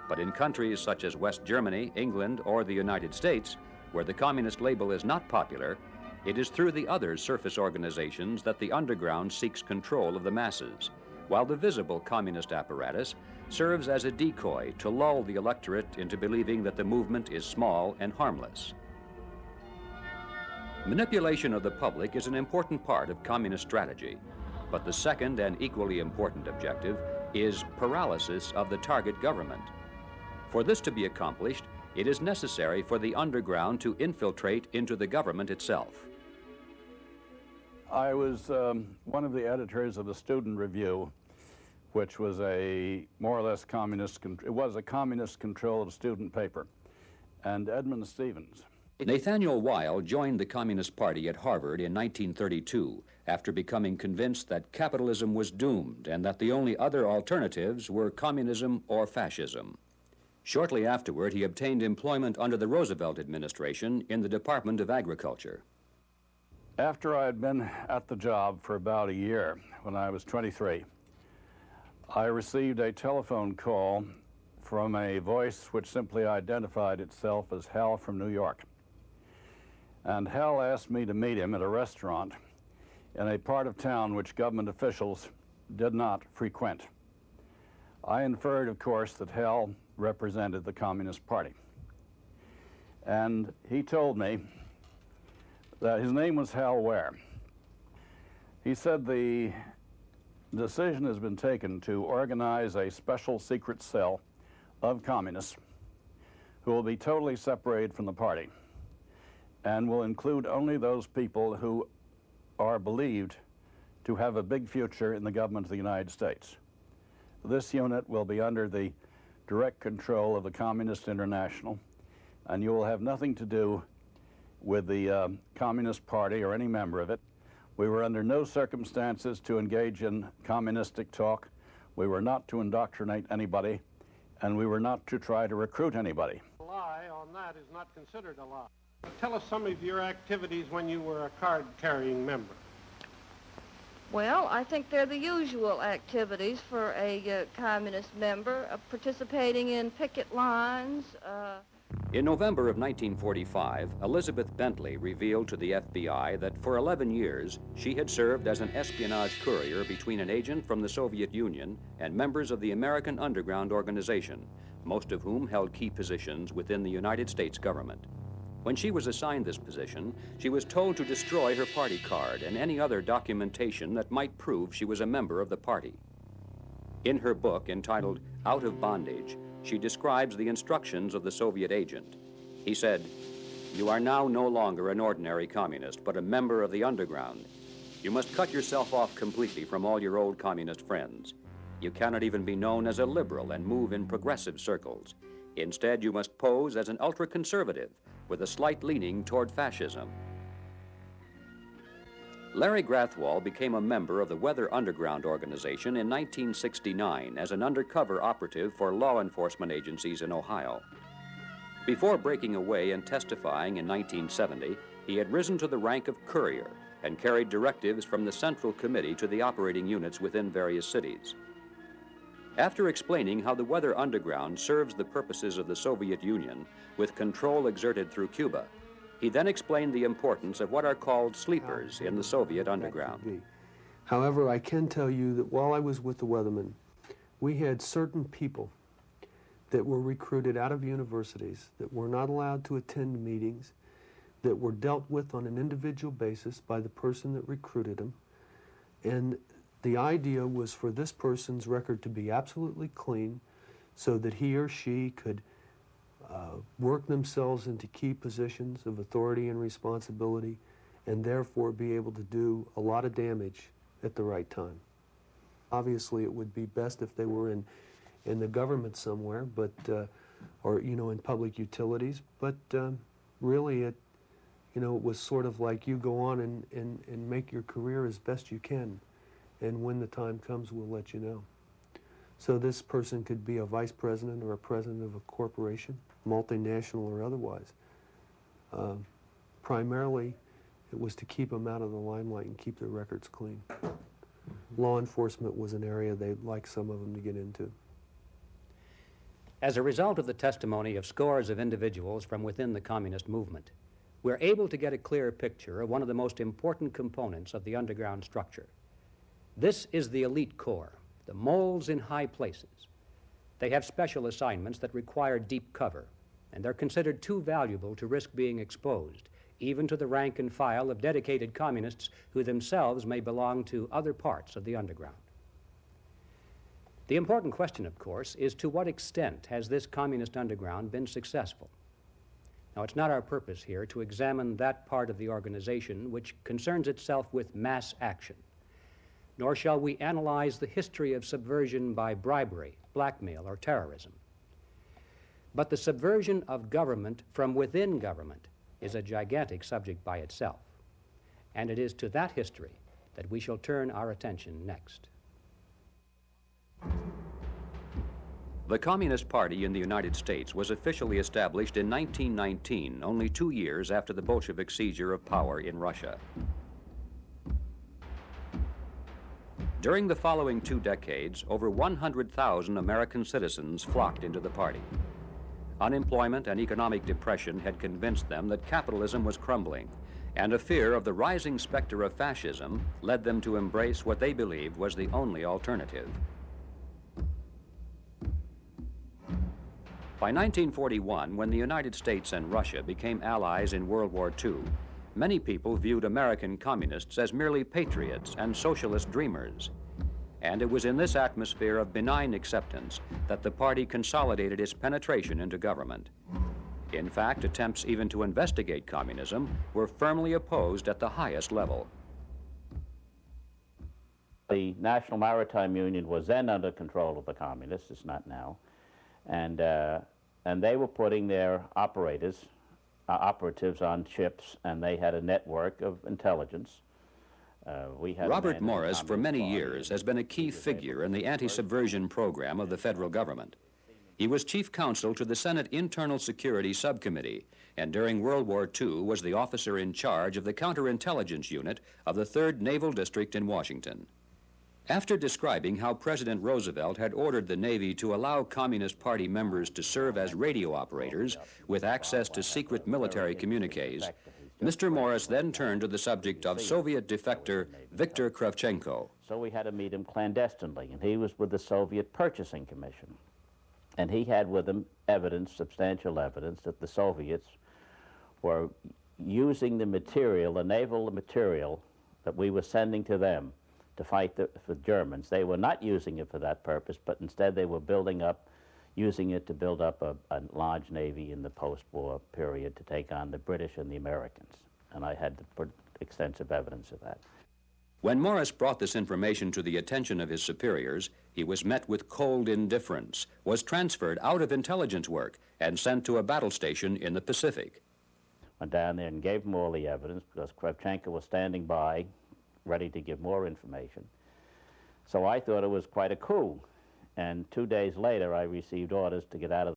But in countries such as West Germany, England, or the United States, where the communist label is not popular, it is through the other surface organizations that the underground seeks control of the masses, while the visible communist apparatus serves as a decoy to lull the electorate into believing that the movement is small and harmless. Manipulation of the public is an important part of communist strategy, but the second and equally important objective is paralysis of the target government. For this to be accomplished, it is necessary for the underground to infiltrate into the government itself. I was one of the editors of the Student Review, which was a more or less communist-controlled student paper, and Edmund Stevens. Nathaniel Weil joined the Communist Party at Harvard in 1932 after becoming convinced that capitalism was doomed and that the only other alternatives were communism or fascism. Shortly afterward, he obtained employment under the Roosevelt administration in the Department of Agriculture. After I had been at the job for about a year, when I was 23, I received a telephone call from a voice which simply identified itself as Hal from New York. And Hal asked me to meet him at a restaurant in a part of town which government officials did not frequent. I inferred, of course, that Hal represented the Communist Party. And he told me that his name was Hal Ware. He said the decision has been taken to organize a special secret cell of communists who will be totally separated from the party and will include only those people who are believed to have a big future in the government of the United States. This unit will be under the direct control of the Communist International, and you will have nothing to do with the Communist Party or any member of it. We were under no circumstances to engage in communistic talk. We were not to indoctrinate anybody, and we were not to try to recruit anybody. A lie on that is not considered a lie. Tell us some of your activities when you were a card-carrying member. Well, I think they're the usual activities for a communist member, participating in picket lines. In November of 1945, Elizabeth Bentley revealed to the FBI that for 11 years she had served as an espionage courier between an agent from the Soviet Union and members of the American Underground Organization, most of whom held key positions within the United States government. When she was assigned this position, she was told to destroy her party card and any other documentation that might prove she was a member of the party. In her book entitled Out of Bondage, she describes the instructions of the Soviet agent. He said, "You are now no longer an ordinary communist, but a member of the underground. You must cut yourself off completely from all your old communist friends. You cannot even be known as a liberal and move in progressive circles. Instead, you must pose as an ultra-conservative with a slight leaning toward fascism." Larry Grathwohl became a member of the Weather Underground Organization in 1969 as an undercover operative for law enforcement agencies in Ohio. Before breaking away and testifying in 1970, he had risen to the rank of courier and carried directives from the Central Committee to the operating units within various cities. After explaining how the Weather Underground serves the purposes of the Soviet Union with control exerted through Cuba, he then explained the importance of what are called sleepers in the Soviet underground. However, I can tell you that while I was with the Weathermen, we had certain people that were recruited out of universities that were not allowed to attend meetings, that were dealt with on an individual basis by the person that recruited them. And the idea was for this person's record to be absolutely clean so that he or she could work themselves into key positions of authority and responsibility and therefore be able to do a lot of damage at the right time. Obviously, it would be best if they were in the government somewhere, but or in public utilities. But really, it was sort of like you go on and make your career as best you can, and when the time comes, we'll let you know. So this person could be a vice president or a president of a corporation, multinational or otherwise. Primarily, it was to keep them out of the limelight and keep their records clean. Law enforcement was an area they'd like some of them to get into. As a result of the testimony of scores of individuals from within the communist movement, we're able to get a clear picture of one of the most important components of the underground structure. This is the elite corps, the moles in high places. They have special assignments that require deep cover, and they're considered too valuable to risk being exposed, even to the rank and file of dedicated communists who themselves may belong to other parts of the underground. The important question, of course, is to what extent has this communist underground been successful? Now, it's not our purpose here to examine that part of the organization which concerns itself with mass action, nor shall we analyze the history of subversion by bribery, blackmail, or terrorism. But the subversion of government from within government is a gigantic subject by itself, and it is to that history that we shall turn our attention next. The Communist Party in the United States was officially established in 1919, only 2 years after the Bolshevik seizure of power in Russia. During the following 2 decades, over 100,000 American citizens flocked into the party. Unemployment and economic depression had convinced them that capitalism was crumbling, and a fear of the rising specter of fascism led them to embrace what they believed was the only alternative. By 1941, when the United States and Russia became allies in World War II, many people viewed American communists as merely patriots and socialist dreamers. And it was in this atmosphere of benign acceptance that the party consolidated its penetration into government. In fact, attempts even to investigate communism were firmly opposed at the highest level. The National Maritime Union was then under control of the communists, it's not now, and they were putting their operatives on ships, and they had a network of intelligence. Robert Morris, for many years, has been a key figure in the anti-subversion program of the federal government. He was chief counsel to the Senate Internal Security Subcommittee, and during World War II was the officer in charge of the counterintelligence unit of the 3rd Naval District in Washington. After describing how President Roosevelt had ordered the Navy to allow Communist Party members to serve as radio operators with access to secret military communiques, Mr. Morris then turned to the subject of Soviet defector Viktor Kravchenko. So we had to meet him clandestinely, and he was with the Soviet Purchasing Commission. And he had with him evidence, substantial evidence, that the Soviets were using the material, the naval material that we were sending to them to fight the Germans. They were not using it for that purpose, but instead they were using it to build up a large navy in the post-war period to take on the British and the Americans. And I had extensive evidence of that. When Morris brought this information to the attention of his superiors, he was met with cold indifference, was transferred out of intelligence work, and sent to a battle station in the Pacific. Went down there and gave them all the evidence because Kravchenko was standing by, ready to give more information. So I thought it was quite a coup. And 2 days later, I received orders to get out of